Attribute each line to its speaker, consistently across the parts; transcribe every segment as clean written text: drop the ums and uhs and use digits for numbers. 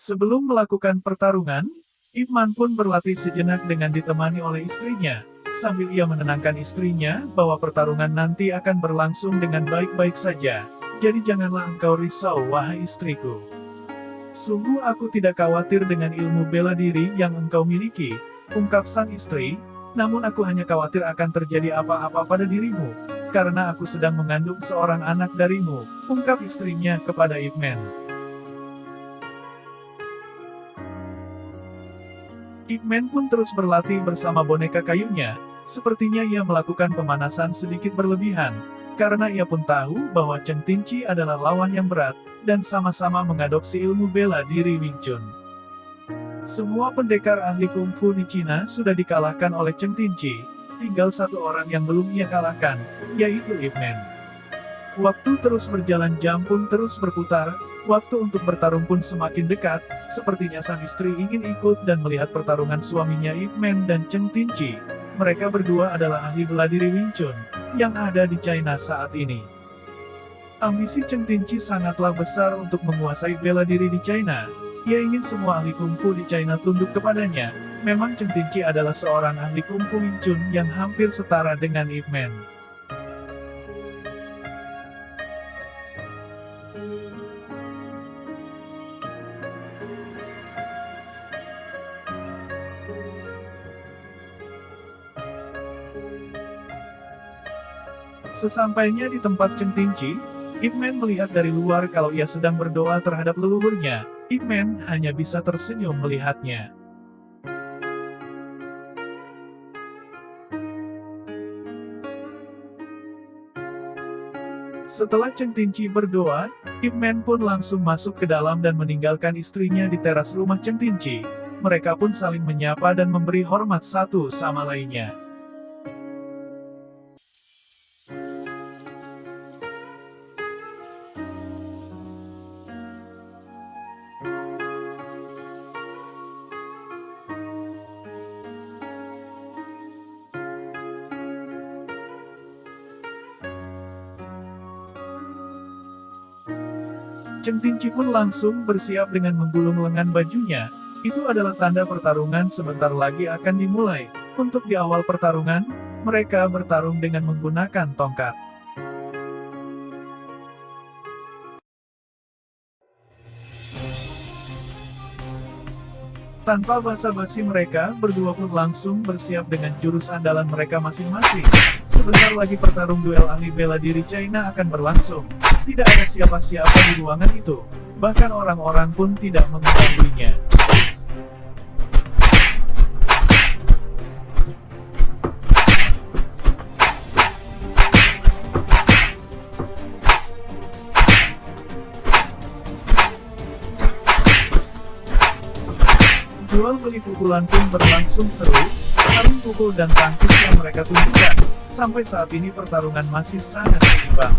Speaker 1: Sebelum melakukan pertarungan, Ip Man pun berlatih sejenak dengan ditemani oleh istrinya, sambil ia menenangkan istrinya bahwa pertarungan nanti akan berlangsung dengan baik-baik saja. Jadi janganlah engkau risau, wahai istriku. Sungguh aku tidak khawatir dengan ilmu bela diri yang engkau miliki, ungkap sang istri, namun aku hanya khawatir akan terjadi apa-apa pada dirimu, karena aku sedang mengandung seorang anak darimu, ungkap istrinya kepada Ip Man. Ip Man pun terus berlatih bersama boneka kayunya, sepertinya ia melakukan pemanasan sedikit berlebihan, karena ia pun tahu bahwa Cheng Tinci adalah lawan yang berat, dan sama-sama mengadopsi ilmu bela diri Wing Chun. Semua pendekar ahli kungfu di Cina sudah dikalahkan oleh Cheng Tinci, tinggal satu orang yang belum ia kalahkan, yaitu Ip Man. Waktu terus berjalan, jam pun terus berputar, waktu untuk bertarung pun semakin dekat, sepertinya sang istri ingin ikut dan melihat pertarungan suaminya Ip Man dan Cheng Tinci. Mereka berdua adalah ahli bela diri Wing Chun, yang ada di China saat ini. Ambisi Cheng Tinci sangatlah besar untuk menguasai bela diri di China. Ia ingin semua ahli kungfu di China tunduk kepadanya. Memang Cheng Tinci adalah seorang ahli kungfu Wing Chun yang hampir setara dengan Ip Man. Sesampainya di tempat Cheng Tinci, Ip Man melihat dari luar kalau ia sedang berdoa terhadap leluhurnya. Ip Man hanya bisa tersenyum melihatnya. Setelah Cheng Tinci berdoa, Ip Man pun langsung masuk ke dalam dan meninggalkan istrinya di teras rumah Cheng Tinci. Mereka pun saling menyapa dan memberi hormat satu sama lainnya. Cheng Tinci pun langsung bersiap dengan menggulung lengan bajunya. Itu adalah tanda pertarungan sebentar lagi akan dimulai. Untuk di awal pertarungan, mereka bertarung dengan menggunakan tongkat. Tanpa basa-basi mereka berdua pun langsung bersiap dengan jurus andalan mereka masing-masing. Sebentar lagi pertarung duel ahli bela diri China akan berlangsung. Tidak ada siapa-siapa di ruangan itu, bahkan orang-orang pun tidak mengetahuinya. Jual beli pukulan pun berlangsung seru, saling pukul dan tangkis yang mereka tunjukkan. Sampai saat ini pertarungan masih sangat seimbang.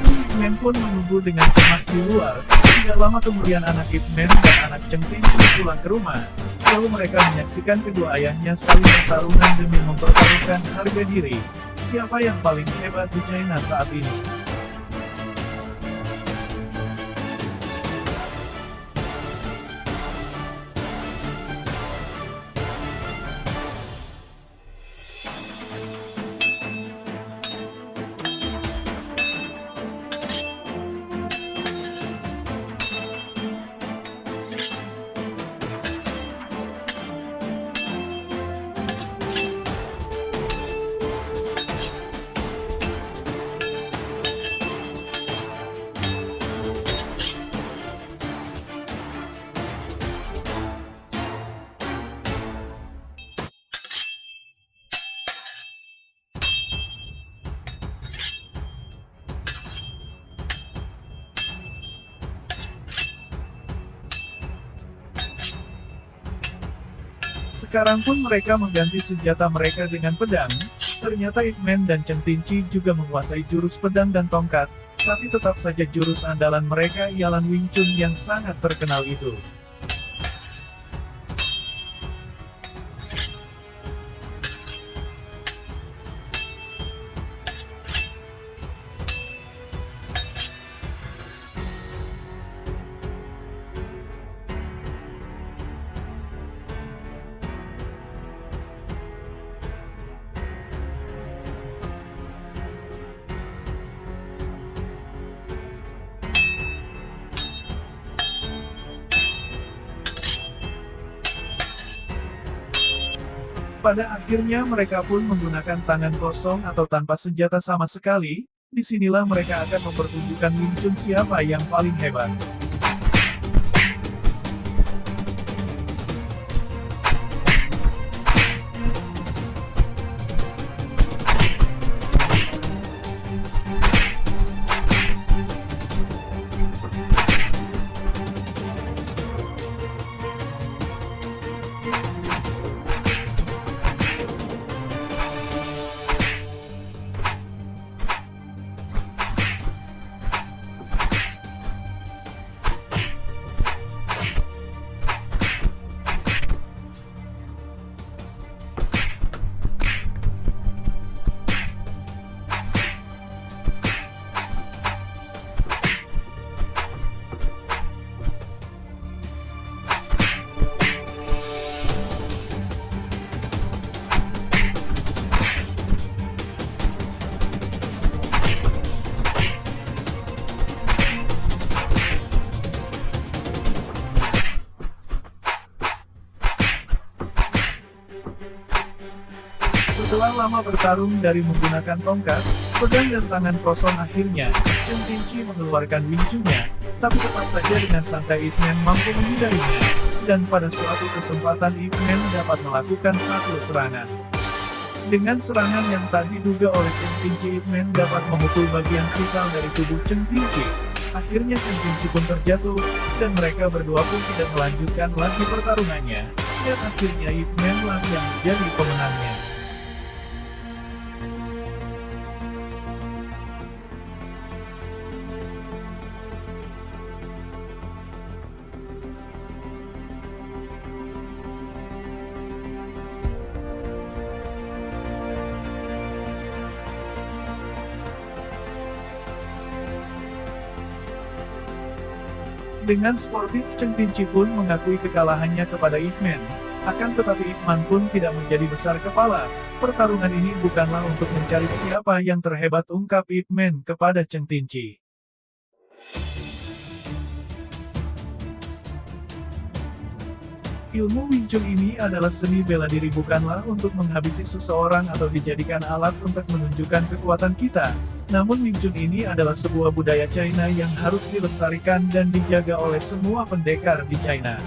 Speaker 1: Ip Man pun menunggu dengan cemas di luar. Tidak lama kemudian anak Ip Man dan anak Cheng Tinci pulang ke rumah. Lalu mereka menyaksikan kedua ayahnya saling bertarungan demi mempertaruhkan harga diri. Siapa yang paling hebat di China saat ini? Sekarang pun mereka mengganti senjata mereka dengan pedang. Ternyata Ip Man dan Cheng Tinci juga menguasai jurus pedang dan tongkat. Tapi tetap saja jurus andalan mereka ialah Wing Chun yang sangat terkenal itu. Pada akhirnya mereka pun menggunakan tangan kosong atau tanpa senjata sama sekali. Disinilah mereka akan mempertunjukkan Wing Chun siapa yang paling hebat. Setelah lama bertarung dari menggunakan tongkat, pedang dan tangan kosong akhirnya, Chen Qingqi mengeluarkan Wing Chun-nya, tapi tetap saja dengan santai Ip Man mampu menghindarinya, dan pada suatu kesempatan Ip Man dapat melakukan satu serangan. Dengan serangan yang tak diduga oleh Chen Qingqi, Ip Man dapat memukul bagian vital dari tubuh Chen Qingqi. Akhirnya Chen Qingqi pun terjatuh, dan mereka berdua pun tidak melanjutkan lagi pertarungannya, dan akhirnya Ip Man lah yang menjadi pemenangnya. Dengan sportif, Chen Qingqi pun mengakui kekalahannya kepada Ip Man. Akan tetapi Ip Man pun tidak menjadi besar kepala. Pertarungan ini bukanlah untuk mencari siapa yang terhebat, ungkap Ip Man kepada Chen Qingqi. Ilmu Wing Chun ini adalah seni bela diri, bukanlah untuk menghabisi seseorang atau dijadikan alat untuk menunjukkan kekuatan kita. Namun Wing Chun ini adalah sebuah budaya China yang harus dilestarikan dan dijaga oleh semua pendekar di China.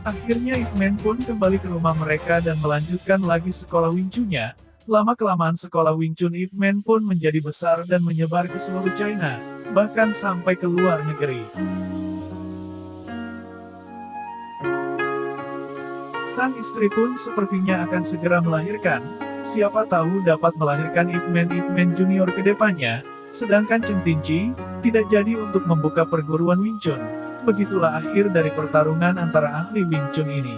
Speaker 1: Akhirnya Ip Man pun kembali ke rumah mereka dan melanjutkan lagi sekolah Wing Chun-nya. Lama-kelamaan sekolah Wing Chun Ip Man pun menjadi besar dan menyebar ke seluruh China, bahkan sampai ke luar negeri. Sang istri pun sepertinya akan segera melahirkan, siapa tahu dapat melahirkan Ip Man Junior ke depannya, sedangkan Chen Qingqi tidak jadi untuk membuka perguruan Wing Chun. Begitulah akhir dari pertarungan antara ahli Wing Chun ini.